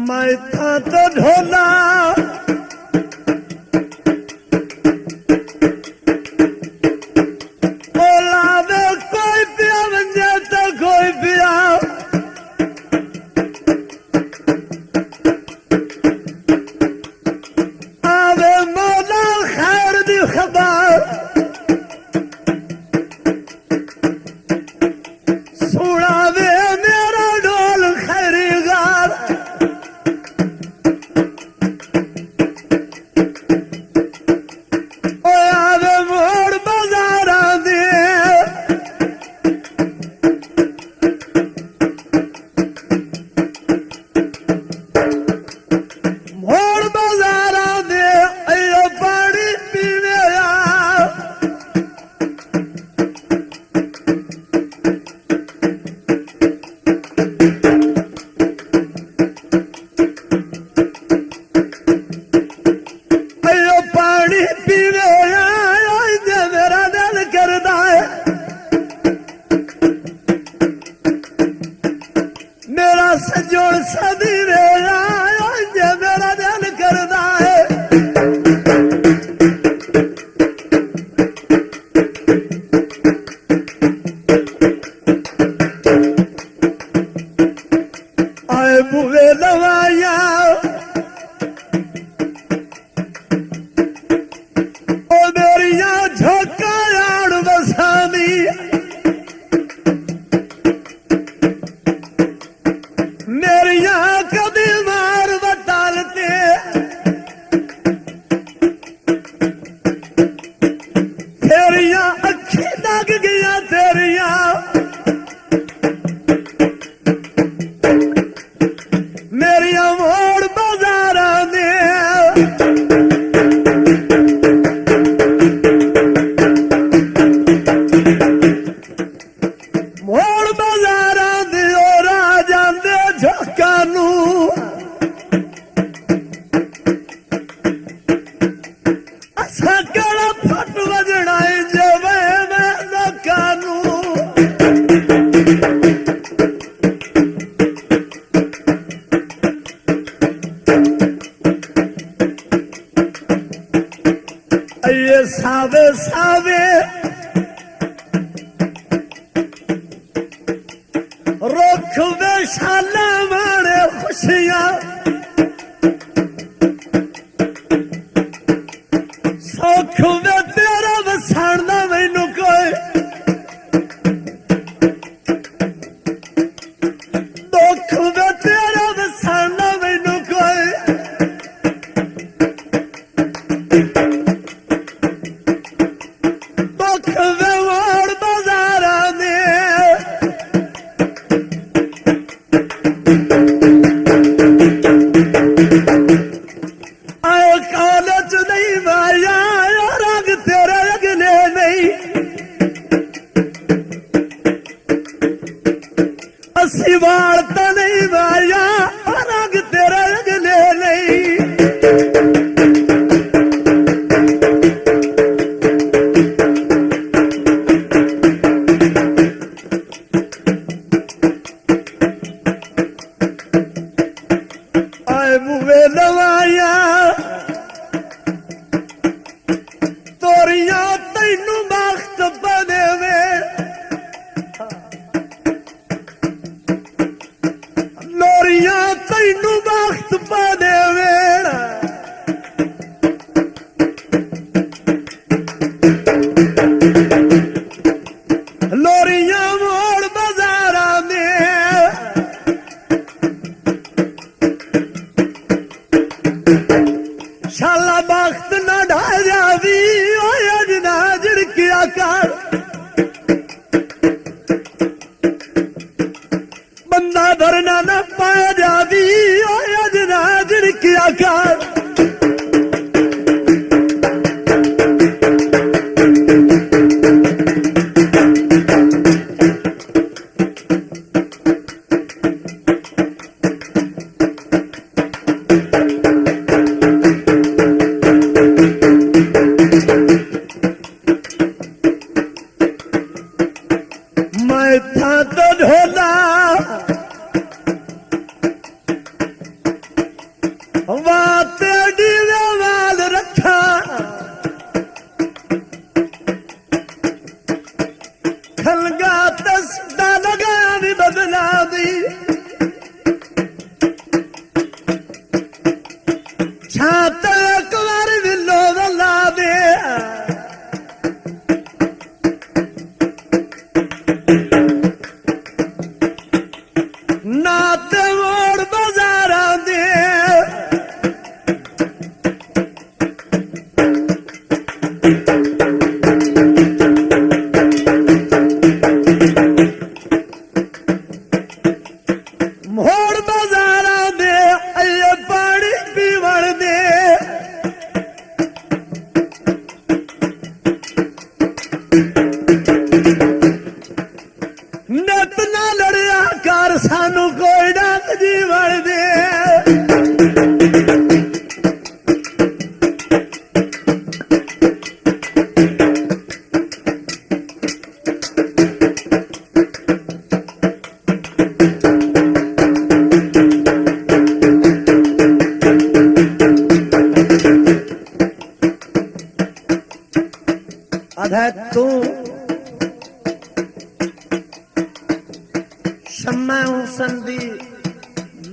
मैं था तो ढोला ओला में कोई पिया बंजे तो कोई पिया आवे मौला खैर दी खबर सुनावे मेरा ढोल खैरीगार आवे मोड़ बाजारा दे मोड़ बाजारा दे अयो पानी पीने आ अयो पानी पीने आया जे मेरा दिल करदा है मेरा सजोड़ सदी रे आया जे मेरा दिल करदा है आए बुवे लवाया ओ मेरिया झोंका यार बसानी मेरिया कभी मार बटालते तेरिया अखी लग गया तेरिया मेरिया मोड़ बाजारा ने मोड़ बाजारा दे और आ जांदे झोंका नू असा कड़ा फट वजना जवे मैं लोका नू ये सावे सावे रुख में शाला मारे खुशियां सौख में तेरा वसाणदा मैनू कोई दुख में तेरा वसाणदा मैनू कोई दुख में मोड़ बाजारा ने आयो कॉलेज नहीं माया रंग तेरे अगले नहीं अस्सी वार्ता नहीं माया रंग तेरे अगले नहीं आए मुवे लवाया तोरिया तैनू बख्त बने वे लोरिया तैनू बख्त बने वे लोरिया मोड़ बाजारा में शाला बख्त न ढाया भी अजना झिड़किया कर बंदा भरना न पाया जा भी अजना झिड़किया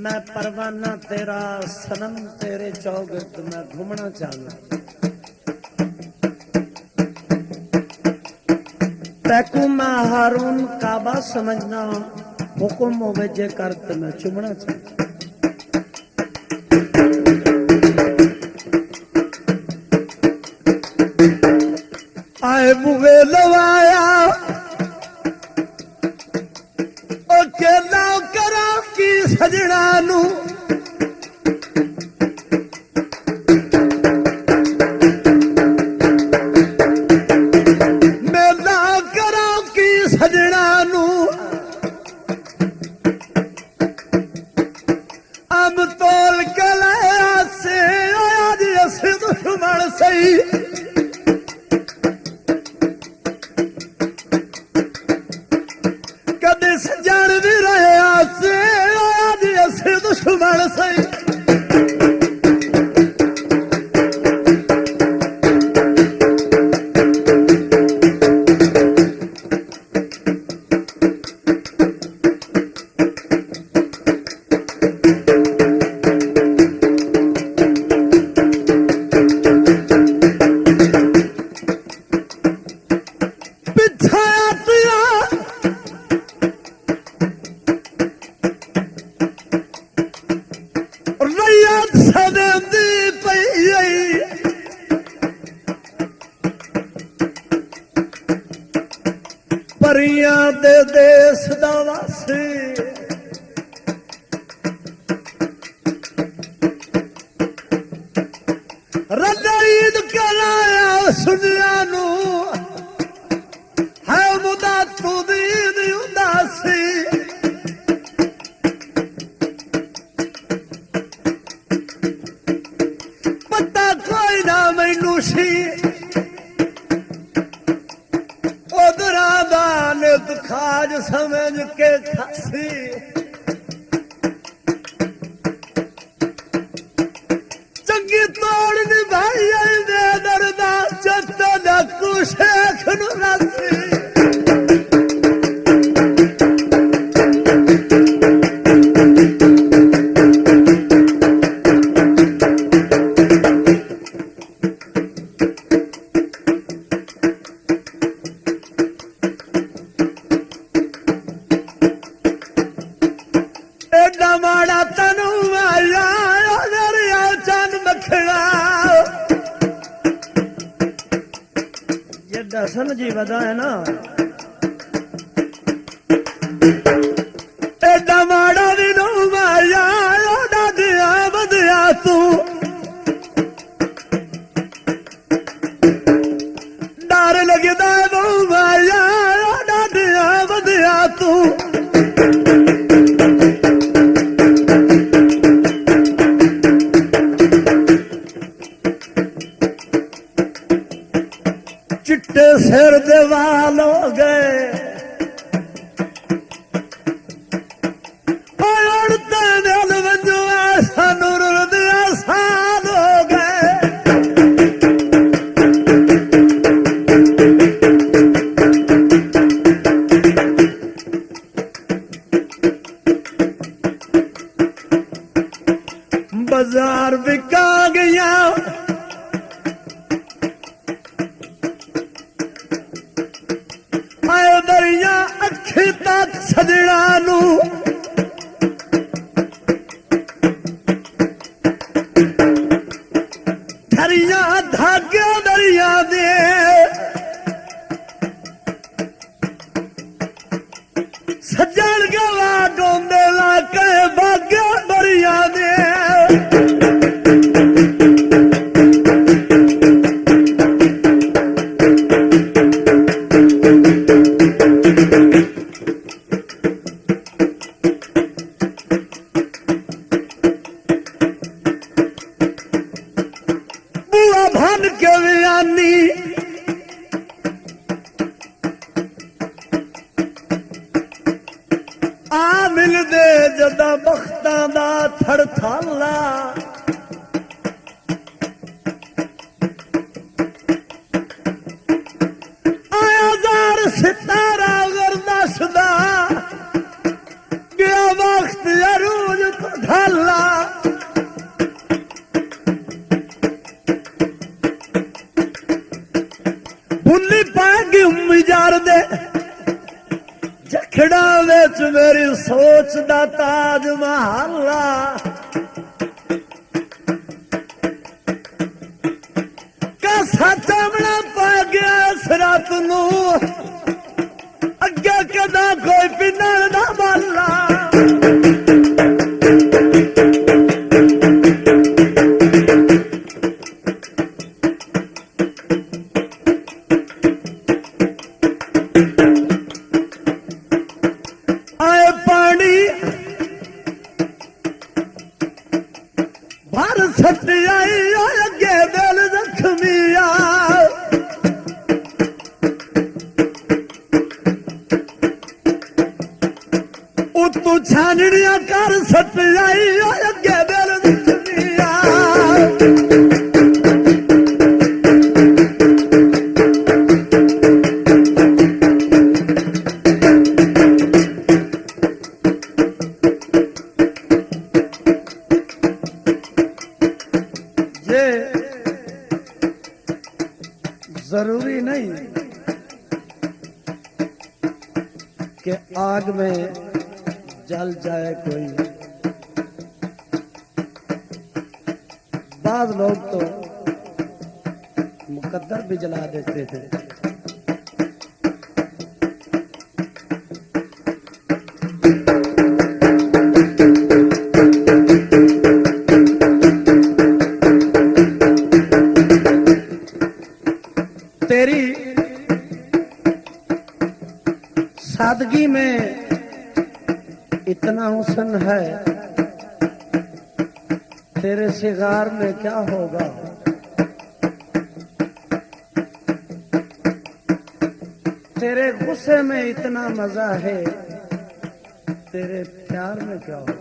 मैं परवाना तेरा सनम तेरे चौगिर्द मैं घूमना चाहना तैकू मैं हारून काबा समझना हुक्म होवे जे करत मैं चुमना चाहना आए बुवे लवाया सजना नू मेला करा की सजना नू अब तोल के लाया से आया जी अस दुश्मन सही कदे सजन भी रहे से दुश्मन सही परियां दे देश दा वासी रजा ईद कराया सुनिया नू है मुदा तू दीद उदासी पता कोई ना मैनू सी खाज समझ के खासी चंगी तोड़ निभाई दे दरदा चत्ता डाकू शेख नू रासी माड़ा तनु आया दरिया चंद मखना ये दसन जी वदा है ना एडा माड़ा भी नो माया डादिया बदिया तू डर लगदा नो माया डादिया बदिया तू चिट्टे सिर दे वाल हो गए उड़ते दिल वजू ऐसा नूर दिया साल हो गए बाजार बिका गया दरिया अखी तक सजना नू दरिया धागे दरिया दे सजन गवा डोंदे ला के भाग्य दरिया दे बुआ भन के वियानी आ मिल दे जदा बख्तां दा थड़थाला आया जार सितारा गर्दसदा गया वक्त अरूज तो ਸੋਚਦਾ ਤਾਜ ਮਹੱਲਾ ਕਾ ਸੱਚਮਣਾ ਪਾ ਗਿਆ ਇਸ ਰਾਤ ਨੂੰ ਅੱਗੇ ਕਦਾ ਕੋਈ ਪਿੰਨਣ ਦਾ ਬਾਲਾ ਤੂੰ ਛਾਨਣੀਆਂ ਕਰ ਸੱਟ ਆਈ ਅੱਗੇ ਦਿਲ ਦੁਨੀਆ ये जरूरी नहीं कि आग में जल जाए कोई। बाद लोग तो मुकद्दर भी जला देते हैं। तेरी सादगी में इतना हुस्न है, तेरे सिगार में क्या होगा। तेरे गुस्से में इतना मजा है, तेरे प्यार में क्या होगा।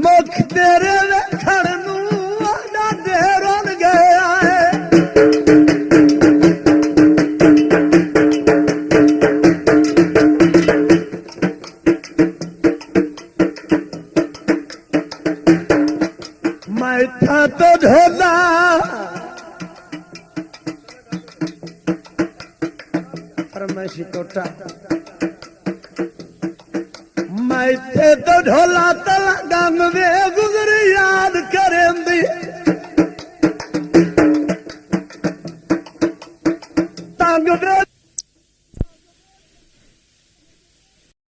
मुख तेरे वेखण नूं डाढे रुल गया है। मैं था तो ढोला फरमाइशी टोटा, मैं थे तो ढोला तला गंग में गुजरी याद करेंदी। तंग